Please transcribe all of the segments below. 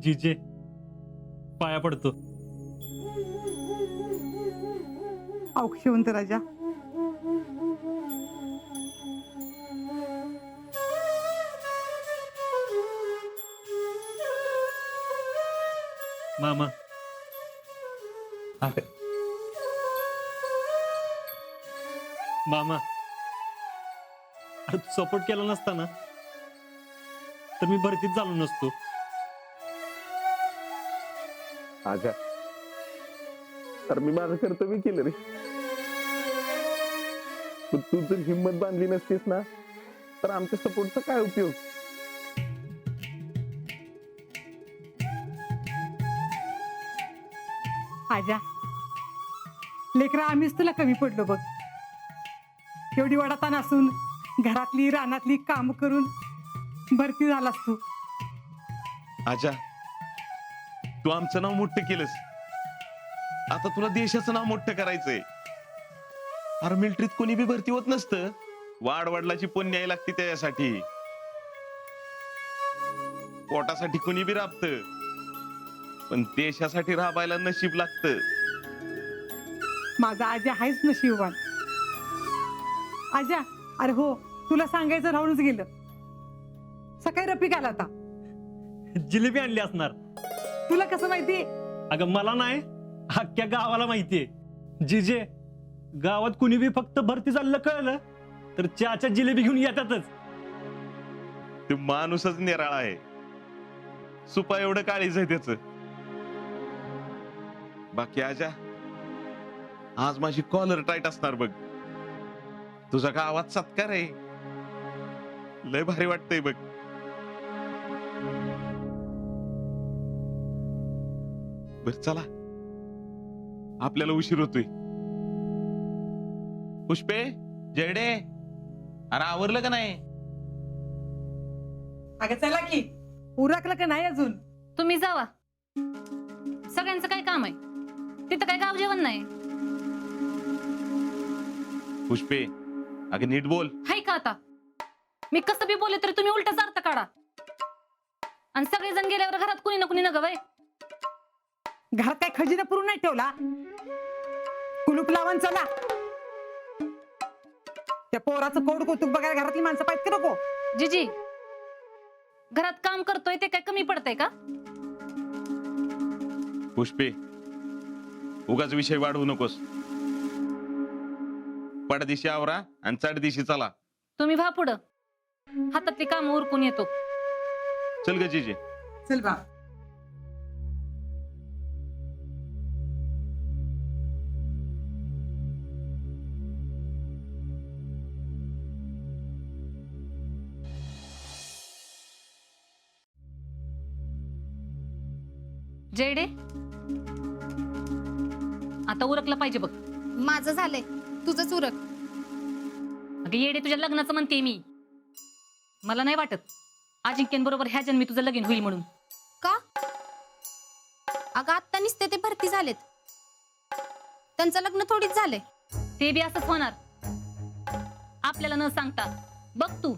जीजे पाया पडतो. औक्षवंत राजा, मामा मामा अरे तू सपोर्ट केला नसता ना तर मी भरतीत झालो नसतो. आगा तर मी माझं कर्तव्य केलं रे. पण तू जर हिंमत बांधली नसतीस ना तर आमच्या सपोर्टचा काय उपयोग. आजा लेकरा आम्हीच तुला कमी पडलो बघ. एवढी वडाताण असून घरातली रानातली काम करून भरती झालास तू. आजा तू आमचं नाव मोठं केलंस, आता तुला देशाचं नाव मोठं करायचंय. अरे मिलिटरीत कोणी बी भरती होत नसतं, वाडवडिलाची पुण्य यायला लागते त्याच्यासाठी. पोटासाठी कुणी बी राबत, पण देशासाठी राबायला नशीब लागतं. माझा आजा आहेच नशीबवान. आजा अरे हो, तुला सांगायचं राहूनच गेलं. सकाळी रफिक आला होता. जिलेबी आणली असणार. तुला कसं माहिती? अगं मला नाही, अख्ख्या गावाला माहितीये. जीजे गावात कुणी बी फक्त भरती झालेलं कळलं तर चहाच्या जिलेबी घेऊन येतातच. ते माणूसच निराळा आहे. सुपा एवढं काळीच आहे त्याच. बाकी आजा आज माझी कॉलर टाईट असणार बघ. तुझा गावात सत्कार आहे, लय भारी वाटतंय बघ. बर चला, आपल्याला उशीर होतोय. पुष्पे, जयडे, अरे आवरलं का नाही? अगं चला की, उरकलं का नाही अजून? तुम्ही जावा, सगळ्यांचं काय काम आहे तिथं? काय गाव जेवण नाही? पुष्पे अगं नीट बोल. हाय का आता? मी कसं बी बोलले तरी तुम्ही उलटा अर्थ काढा. आणि सगळेजण गेल्यावर घरात कुणी ना कुणी नग बाई. घरात काय खजिना पुरून नाही ठेवला? कुलूप लावून चला. त्या पोराचं कोड कौतुक बघायला घरातली माणसं पाहिजे नको. जीजी घरात काम करतोय ते काय कमी पडतंय का? पुष्पे उगाच विषय वाढवू नकोस. पडदिशी आवरा आणि चढदिशी चला. तुम्ही भा पुढं, हातातली काम उरकून येतो. चल ग जीजे. चल बा. जयडे आता उरकलं पाहिजे बघ. माझं झालंय, तुझंच उरक. अगं येडे, तुझ्या लग्नाचं म्हणते मी. मला नाही वाटत अजिंक्यांबरोबर ह्या जन्मी तुझं लगीन होईल म्हणून. का? अगं आत्ता निसते ते भरती झालेत, त्यांचं लग्न थोडीच झालंय. ते बी असंच होणार आपल्याला न सांगता. बघ तू,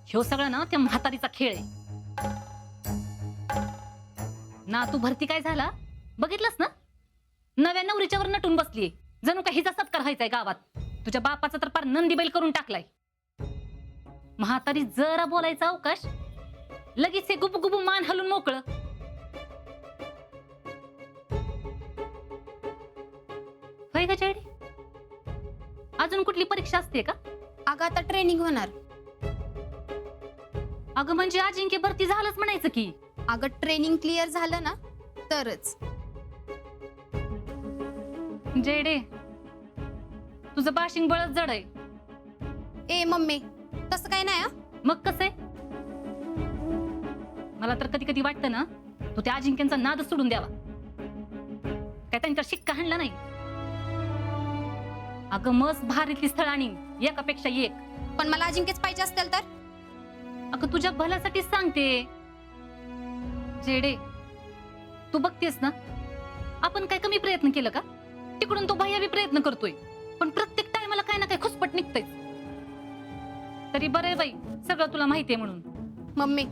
ह्यो सगळं ना त्या म्हातारीचा खेळ आहे ना. तू भरती काय झाला बघितलंस ना? नव्या नवरीच्यावर नटून बसलीये, जणू काही हिचा सत्कार व्हायचाय गावात. तुझ्या बापाचा तर पार नंदी बैल करून टाकलाय. म्हातारी जरा बोलायचा अवकाश, लगेच हे गुबू गुबू मान हलून मोकळं. होय का जयडी? अजून कुठली परीक्षा असते का? अगं आता ट्रेनिंग होणार. अगं म्हणजे अजिंक्य भरती झालंच म्हणायचं की. अगं ट्रेनिंग क्लिअर झालं ना तरच. जयडे तुझं बाशिंग बळच जड आहे. ए मम्मी तसं काय नाही. मग कसं आहे? मला तर कधी कधी वाटतं ना तू त्या अजिंक्यांचा नाद सोडून द्यावा. काय त्यांच्या शिक्का हाणला नाही? अगं मस्त भारीतली स्थळ आणि एकापेक्षा एक. पण मला अजिंक्यच पाहिजे असतील तर? अगं तुझ्या भल्यासाठीच सांगते. जेडे तू बघतेस ना, आपण काय कमी प्रयत्न केलं का? तिकडून तो भैया बी प्रयत्न करतोय, पण प्रत्येक टायमाला काय ना काय खुसपट निघतंय. तरी बरं बाई, सगळं तुला माहितीये म्हणून. मम्मी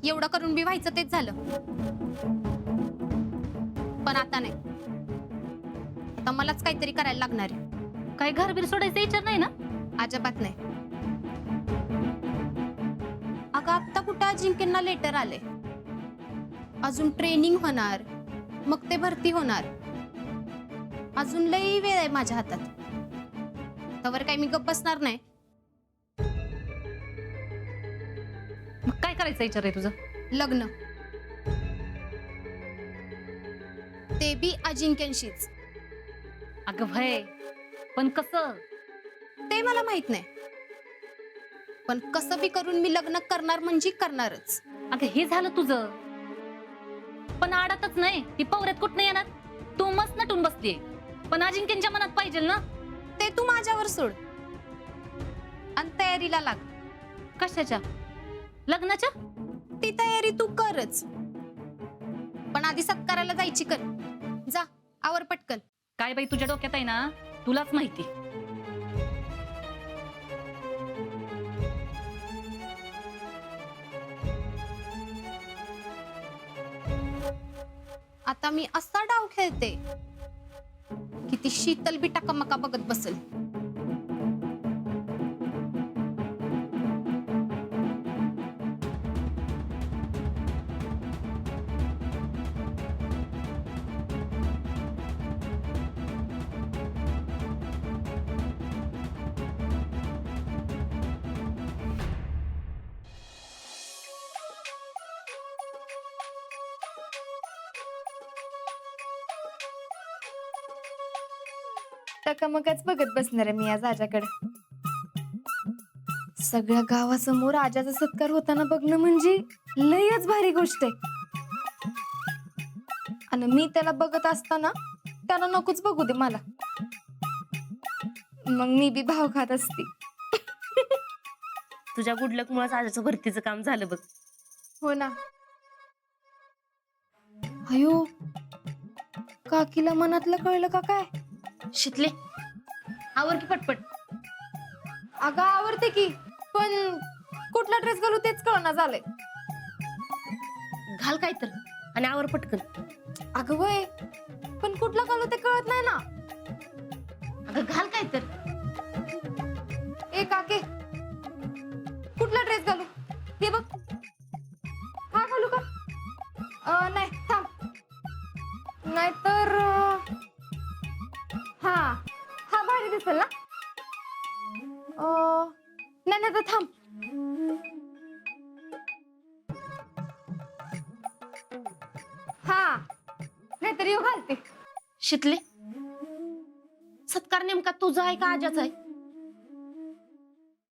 एवढं करून बी व्हायचं तेच झालं. पण आता नाही, आता मलाच काहीतरी करायला लागणार आहे. काय घरबीर सोडायचा विचार नाही ना? अजिबात नाही. अगं आत्ता कुठं अजिंक्यना लेटर आले, अजून ट्रेनिंग होणार, मग ते भरती होणार. अजून लई वेळ आहे माझ्या हातात. तवर काही मी गप्प बसणार नाही. मग काय करायचं विचार आहे तुझं? लग्न, ते बी अजिंक्यशीच. अगं भय, पण कसं? ते मला माहित नाही, पण कसं बी करून मी लग्न करणार म्हणजे करणारच. अगं हे झालं तुझं, पण आडातच नाही ती पवऱ्यात कुठं येणार? तू मस्त नटून बसलीये, पण अजिंक्यच्या मनात पाहिजे ना. ते तू माझ्यावर सोड आणि तयारीला लाग. कशाच्या? लग्नाच्या? ती तयारी तू करच, पण आधी सत्काराला जायची कर. जा, आवर पटकन. काय बाई तुझ्या डोक्यात आहे ना, तुलाच माहिती. आता मी असा डाव खेळते की ती शीतल बी टकामका बघत बसेल. टकामकाच बघत बसणार आहे मी आज आजाकडे. सगळ्या गावासमोर आजाचा सत्कार होताना बघणं म्हणजे लयच भारी गोष्ट आहे. आणि मी त्याला बघत असताना त्याला नकोच बघू दे मला, मग मी बी भाव खात असते. तुझ्या गुडलक मुळे आजाचं भरतीचं काम झालं बघ. हो ना. अयो, काकीला मनातलं कळलं का काय? शितले, आवर की पटपट. अगं आवडते की, पण कुठला ड्रेस घालू तेच कळना झालंय. घाल काय तर आणि आवर पटकन. अगं वय, पण कुठला घालू ते कळत नाही ना. अगं घाल काय तर. ए काके, कुठला ड्रेस घालू? हे बघ, हा घालू का? नाही थांब, नाहीतर हा हा भारी दिसेल ना. नाही नाही तर थांब. हा, नाहीतर येऊ घालते. शितले, सत्कार नेमका तुझा आहे का आजाचा आहे?